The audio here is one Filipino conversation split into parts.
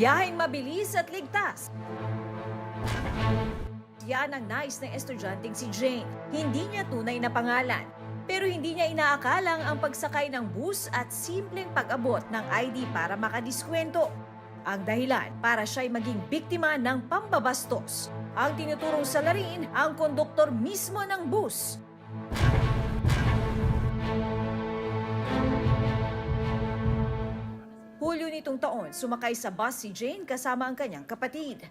Biyaheng mabilis at ligtas. Yan ang nais ng estudyanteng si Jane. Hindi niya tunay na pangalan. Pero hindi niya inaakalang ang pagsakay ng bus at simpleng pag-abot ng ID para makadiskwento. Ang dahilan para siya'y maging biktima ng pambabastos. Ang tinuturong salarin ang konduktor mismo ng bus. Hulyo nitong taon, sumakay sa bus si Jane kasama ang kanyang kapatid.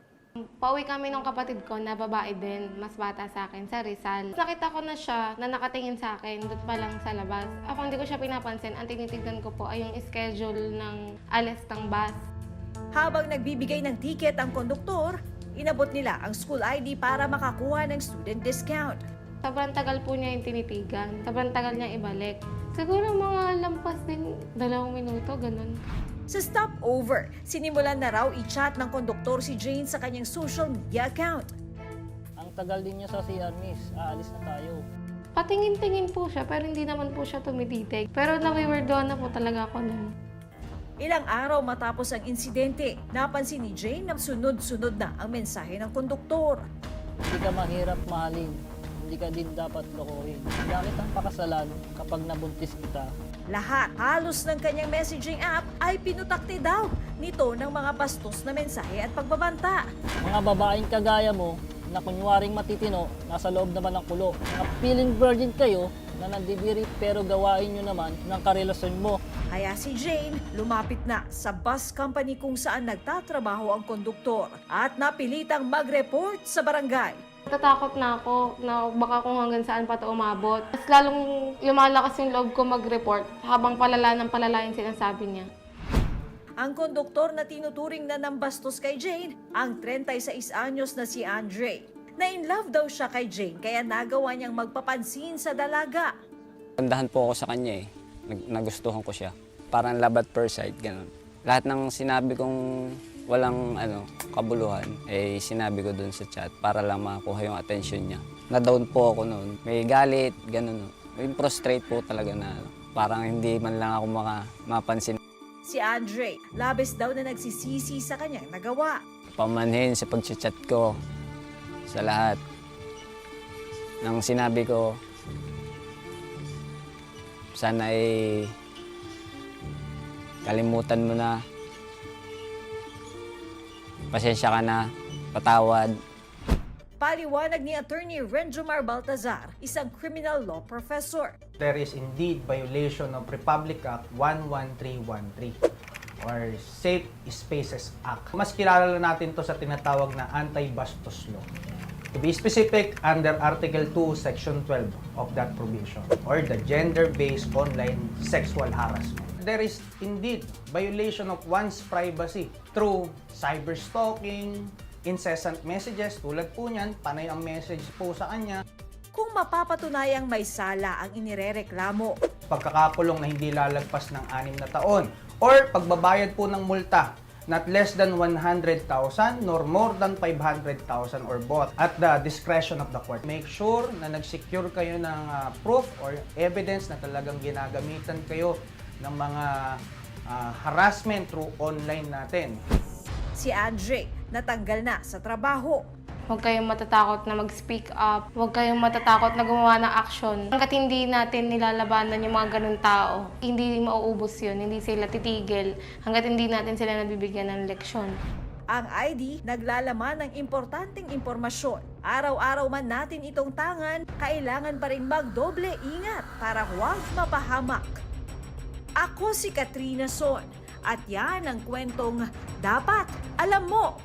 Pauwi kami ng kapatid ko na babae din, mas bata sa akin, sa Rizal. Nakita ko na siya na nakatingin sa akin, doon pa lang sa labas. Ako hindi ko siya pinapansin, ang tinitignan ko po ay yung schedule ng alis ng bus. Habang nagbibigay ng ticket ang konduktor, inabot nila ang school ID para makakuha ng student discount. Sobrang tagal po niya yung tinitigan, sobrang tagal niya ibalik. Siguro mga lampas din 2 minuto, ganun. Sa stopover, sinimulan na raw i-chat ng konduktor si Jane sa kanyang social media account. Ang tagal din niya sa CR, miss. Aalis na tayo. Patingin-tingin po siya, pero hindi naman po siya tumititig. Pero nawiwerdoan na po talaga ako nun. Ilang araw matapos ang insidente, napansin ni Jane na sunod-sunod na ang mensahe ng konduktor. Hindi ka mahirap mahalin. Hindi ka din dapat lokohin. Bakit ang pakasalan kapag nabuntis kita? Lahat halos ng kanyang messaging app ay pinutakti daw nito ng mga bastos na mensahe at pagbabanta. Mga babaeng kagaya mo na kunwaring matitino, nasa loob naman ng kulo. Mga feeling virgin kayo na nandidiri pero gawain nyo naman ng karelasyon mo. Kaya si Jane lumapit na sa bus company kung saan nagtatrabaho ang konduktor at napilitang mag-report sa barangay. Natatakot na ako na baka kung hanggang saan pa ito umabot. Mas lalong lumalakas yung loob ko mag-report habang palala ng palala yung sinasabi niya. Ang konduktor na tinuturing na nambastos kay Jane, ang 36 anyos na si Andre. Na-in-love daw siya kay Jane kaya nagawa niyang magpapansin sa dalaga. Tandahan po ako sa kanya eh. Nagustuhan ko siya. Parang love at first sight, ganun. Lahat ng sinabi kong walang kabuluhan, sinabi ko dun sa chat para lang makakuha yung attention niya. Na-down po ako noon. May galit, ganun. May prostrate po talaga na parang hindi man lang ako mapansin. Si Andre, labis daw na nagsisisi sa kanyang nagawa. Pamanhin sa pag-chat ko sa lahat. Nang sinabi ko, sana kalimutan mo na. Pasensya ka na, patawad. Paliwanag ni Attorney Renjomar Baltazar, isang criminal law professor. There is indeed violation of Republic Act 11313 or Safe Spaces Act. Mas kilala natin to sa tinatawag na anti-bastos law. To be specific, under Article 2, Section 12 of that provision, or the gender-based online sexual harassment. There is indeed violation of one's privacy through cyberstalking, incessant messages, tulad po niyan, panay ang message po sa kanya. Kung mapapatunayang may sala ang inirereklamo, Pagkakakulong na hindi lalagpas ng 6 na taon, or pagbabayad po ng multa not less than 100,000 nor more than 500,000 or both at the discretion of the court. Make sure na nag-secure kayo ng proof or evidence na talagang ginagamitan kayo ng mga harassment through online natin. si Andre natanggal na sa trabaho. Huwag kayong matatakot na mag-speak up. Huwag kayong matatakot na gumawa ng action. Hanggat hindi natin nilalabanan yung mga ganun tao, hindi mauubos yun, hindi sila titigil. Hanggat hindi natin sila nabibigyan ng leksyon. Ang ID naglalaman ng importanteng impormasyon. Araw-araw man natin itong tangan, kailangan pa rin magdoble ingat para huwag mapahamak. Ako si Katrina Son at yan ang kwentong dapat alam mo.